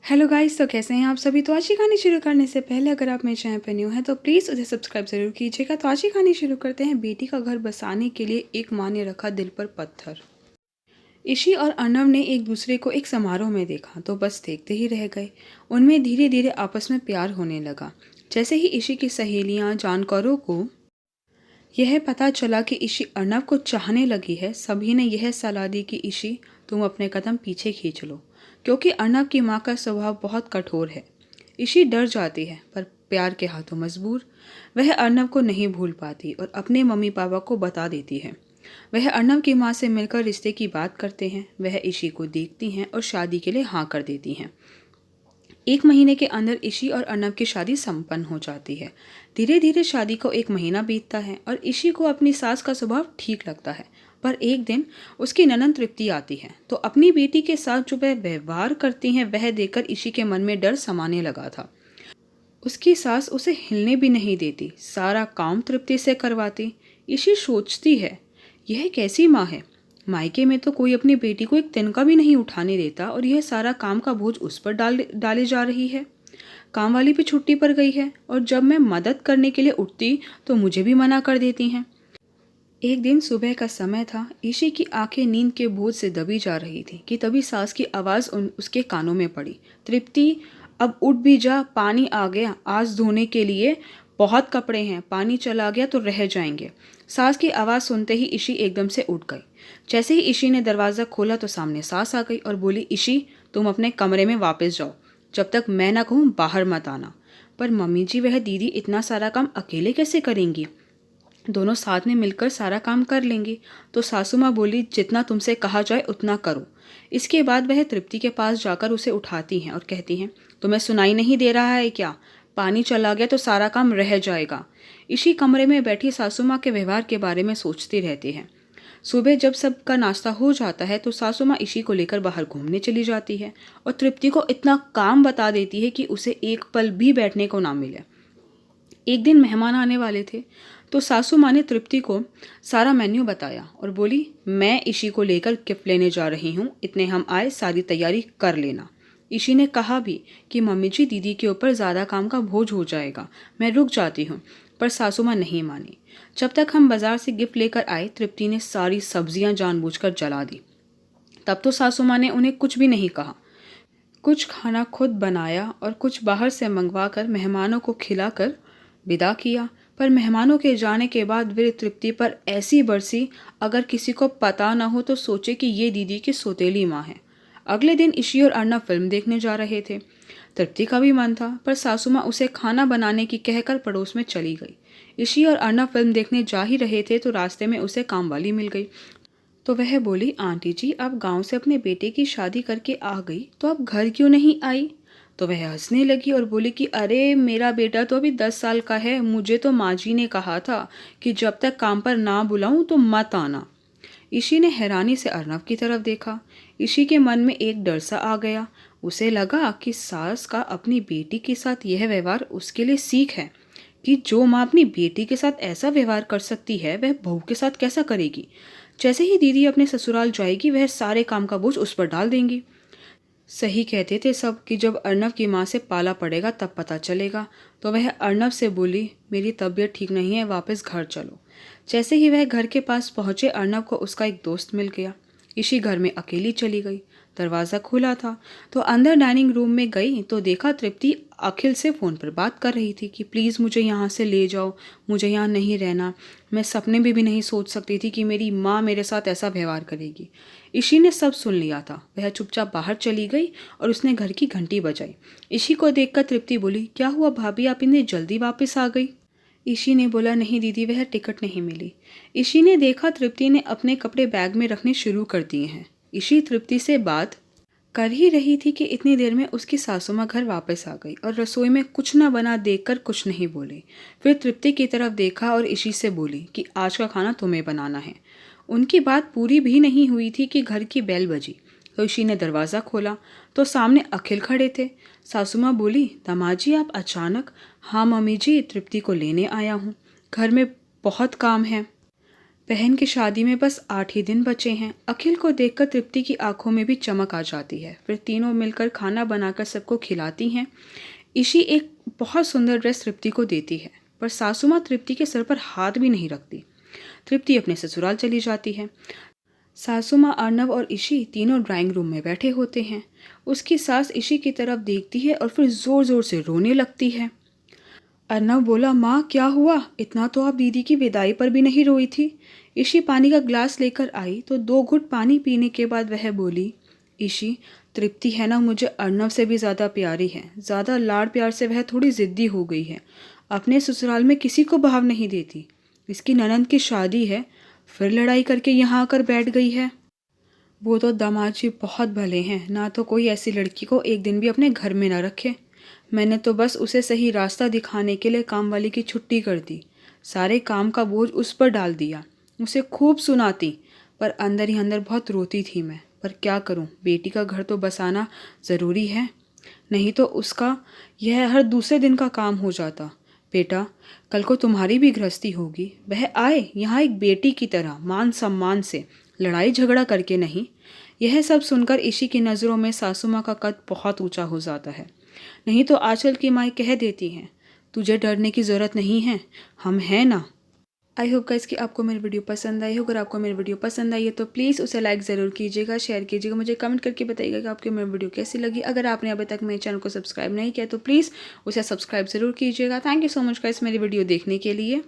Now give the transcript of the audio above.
Hello guys, तो कैसे हैं आप सभी। तो आज की कहानी शुरू करने से पहले अगर आप मेरे चैनल पर न्यू हैं तो प्लीज़ उसे सब्सक्राइब ज़रूर कीजिएगा। तो आज की कहानी शुरू करते हैं। बेटी का घर बसाने के लिए एक माँ ने रखा दिल पर पत्थर। ईशी और अर्नव ने एक दूसरे को एक समारोह में देखा तो बस देखते ही रह गए। उनमें धीरे धीरे आपस में प्यार होने लगा। जैसे ही ईशी की सहेलियाँ जानकारों को यह पता चला कि ईशी अर्नव को चाहने लगी है, सभी ने यह सलाह दी कि ईशी, तुम अपने कदम पीछे खींच लो, क्योंकि अर्नव की माँ का स्वभाव बहुत कठोर है। ईशी डर जाती है पर प्यार के हाथों मजबूर। वह अर्नव को नहीं भूल पाती और अपने मम्मी पापा को बता देती है। वह अर्नव की माँ से मिलकर रिश्ते की बात करते हैं। वह ईशी को देखती हैं और शादी के लिए हाँ कर देती हैं। 1 महीने के अंदर ईशी और अर्नव की शादी संपन्न हो जाती है। धीरे धीरे शादी को 1 महीना बीतता है और ईशी को अपनी सास का स्वभाव ठीक लगता है। पर एक दिन उसकी ननद तृप्ति आती है तो अपनी बेटी के साथ जो वह व्यवहार करती हैं वह देखकर ईशी के मन में डर समाने लगा था। उसकी सास उसे हिलने भी नहीं देती, सारा काम तृप्ति से करवाती। ईशी सोचती है, यह कैसी माँ है। मायके में तो कोई अपनी बेटी को एक तिनका भी नहीं उठाने देता और यह सारा काम का बोझ उस पर डाले जा रही है। काम वाली भी छुट्टी पर गई है और जब मैं मदद करने के लिए उठती तो मुझे भी मना कर देती हैं। एक दिन सुबह का समय था। ईशी की आंखें नींद के बोझ से दबी जा रही थी कि तभी सास की आवाज़ उसके कानों में पड़ी, तृप्ति, अब उठ भी जा, पानी आ गया, आज धोने के लिए बहुत कपड़े हैं, पानी चला गया तो रह जाएंगे। सास की आवाज़ सुनते ही ईशी एकदम से उठ गई। जैसे ही ईशी ने दरवाज़ा खोला तो सामने सास आ गई और बोली, ईशी, तुम अपने कमरे में वापस जाओ, जब तक मैं ना कहूँ बाहर मत आना। पर मम्मी जी, वह दीदी इतना सारा काम अकेले कैसे करेंगी, दोनों साथ में मिलकर सारा काम कर लेंगी। तो सासू माँ बोली, जितना तुमसे कहा जाए उतना करो। इसके बाद वह तृप्ति के पास जाकर उसे उठाती हैं और कहती हैं, तुम्हें सुनाई नहीं दे रहा है क्या, पानी चला गया तो सारा काम रह जाएगा। इसी कमरे में बैठी सासू माँ के व्यवहार के बारे में सोचती रहती है। सुबह जब सबका नाश्ता हो जाता है तो सासू माँ ईशी को लेकर बाहर घूमने चली जाती है और तृप्ति को इतना काम बता देती है कि उसे एक पल भी बैठने को ना मिले। एक दिन मेहमान आने वाले थे तो सासू माँ ने तृप्ति को सारा मेन्यू बताया और बोली, मैं ईशी को लेकर गिफ्ट लेने जा रही हूँ, इतने हम आए, सारी तैयारी कर लेना। ईशी ने कहा भी कि मम्मी जी, दीदी के ऊपर ज़्यादा काम का बोझ हो जाएगा, मैं रुक जाती हूँ। पर सासू माँ नहीं मानी। जब तक हम बाजार से गिफ्ट लेकर आए, तृप्ति ने सारी सब्जियाँ जानबूझकर जला दी। तब तो सासू माँ ने उन्हें कुछ भी नहीं कहा। कुछ खाना खुद बनाया और कुछ बाहर से मंगवा कर मेहमानों को खिलाकर विदा किया। पर मेहमानों के जाने के बाद वे तृप्ति पर ऐसी बरसी, अगर किसी को पता न हो तो सोचे कि ये दीदी की सौतेली माँ है। अगले दिन ईशी और अर्नव फिल्म देखने जा रहे थे। तृप्ति का भी मन था पर सासू माँ उसे खाना बनाने की कहकर पड़ोस में चली गई। ईशी और अर्नव फिल्म देखने जा ही रहे थे तो रास्ते में उसे कामवाली मिल गई। तो वह बोली, आंटी जी, आप गांव से अपने बेटे की शादी करके आ गई तो आप घर क्यों नहीं आई। तो वह हंसने लगी और बोली कि अरे, मेरा बेटा तो अभी 10 साल का है, मुझे तो माँ जी ने कहा था कि जब तक काम पर ना बुलाऊं तो मत आना। ईशी ने हैरानी से अर्नव की तरफ देखा। ईशी के मन में एक डर सा आ गया। उसे लगा कि सास का अपनी बेटी के साथ यह व्यवहार उसके लिए सीख है कि जो माँ अपनी बेटी के साथ ऐसा व्यवहार कर सकती है वह बहू के साथ कैसा करेगी। जैसे ही दीदी अपने ससुराल जाएगी वह सारे काम का बोझ उस पर डाल देंगी। सही कहते थे सब कि जब अर्नव की माँ से पाला पड़ेगा तब पता चलेगा। तो वह अर्नव से बोली, मेरी तबीयत ठीक नहीं है, वापस घर चलो। जैसे ही वह घर के पास पहुँचे, अर्नव को उसका एक दोस्त मिल गया। ईशी घर में अकेली चली गई। दरवाज़ा खुला था तो अंदर डाइनिंग रूम में गई तो देखा तृप्ति अखिल से फ़ोन पर बात कर रही थी कि प्लीज़ मुझे यहाँ से ले जाओ, मुझे यहाँ नहीं रहना। मैं सपने में भी नहीं सोच सकती थी कि मेरी माँ मेरे साथ ऐसा व्यवहार करेगी। ईशी ने सब सुन लिया था। वह चुपचाप बाहर चली गई और उसने घर की घंटी बजाई। ईशी को देखकर तृप्ति बोली, क्या हुआ भाभी, आप इतनी जल्दी वापस आ गई। ईशी ने बोला, नहीं दीदी, वह टिकट नहीं मिली। ईशी ने देखा तृप्ति ने अपने कपड़े बैग में रखने शुरू कर दिए हैं। ईशी तृप्ति से बात कर ही रही थी कि इतनी देर में उसकी सासू माँ घर वापस आ गई और रसोई में कुछ न बना देखकर कुछ नहीं बोली। फिर तृप्ति की तरफ देखा और ईशी से बोली कि आज का खाना तुम्हें बनाना है। उनकी बात पूरी भी नहीं हुई थी कि घर की बेल बजी। तो ईशी ने दरवाज़ा खोला तो सामने अखिल खड़े थे। सासू माँ बोली, दामाजी आप अचानक। हाँ मम्मी जी, तृप्ति को लेने आया हूँ, घर में बहुत काम है। बहन की शादी में बस 8 ही दिन बचे हैं। अखिल को देखकर तृप्ति की आंखों में भी चमक आ जाती है। फिर तीनों मिलकर खाना बनाकर सबको खिलाती हैं। ईशी एक बहुत सुंदर ड्रेस तृप्ति को देती है, पर सासू माँ तृप्ति के सर पर हाथ भी नहीं रखती। तृप्ति अपने ससुराल चली जाती है। सासू माँ, अर्नव और ईशी तीनों ड्राइंग रूम में बैठे होते हैं। उसकी सास ईशी की तरफ देखती है और फिर जोर जोर से रोने लगती है। अर्नव बोला, माँ क्या हुआ? इतना तो आप दीदी की विदाई पर भी नहीं रोई थी। ईशी पानी का ग्लास लेकर आई तो 2 घुट पानी पीने के बाद वह बोली, ईशी, तृप्ति है ना, मुझे अर्नव से भी ज़्यादा प्यारी है। ज़्यादा लाड़ प्यार से वह थोड़ी ज़िद्दी हो गई है। अपने ससुराल में किसी को भाव नहीं देती। इसकी ननंद की शादी है, फिर लड़ाई करके यहाँ आकर बैठ गई है। वो तो दामाद जी बहुत भले हैं, ना तो कोई ऐसी लड़की को एक दिन भी अपने घर में ना रखे। मैंने तो बस उसे सही रास्ता दिखाने के लिए काम वाली की छुट्टी कर दी। सारे काम का बोझ उस पर डाल दिया। उसे खूब सुनाती, पर अंदर ही अंदर बहुत रोती थी मैं। पर क्या करूं, बेटी का घर तो बसाना ज़रूरी है, नहीं तो उसका यह हर दूसरे दिन का काम हो जाता। बेटा, कल को तुम्हारी भी गृहस्थी होगी। वह आए यहाँ एक बेटी की तरह मान सम्मान से, लड़ाई झगड़ा करके नहीं। यह सब सुनकर ईशी की नज़रों में सासू माँ का कद बहुत ऊंचा हो जाता है। नहीं तो आजकल की माएँ कह देती हैं, तुझे डरने की ज़रूरत नहीं है, हम हैं ना। आई होप गाइस कि आपको मेरी वीडियो पसंद आई हो। अगर आपको मेरी वीडियो पसंद आई है तो प्लीज़ उसे लाइक ज़रूर कीजिएगा, शेयर कीजिएगा, मुझे कमेंट करके बताइएगा कि आपको मेरी वीडियो कैसी लगी। अगर आपने अभी तक मेरे चैनल को सब्सक्राइब नहीं किया तो प्लीज़ उसे सब्सक्राइब ज़रूर कीजिएगा। Thank you so much guys मेरी वीडियो देखने के लिए।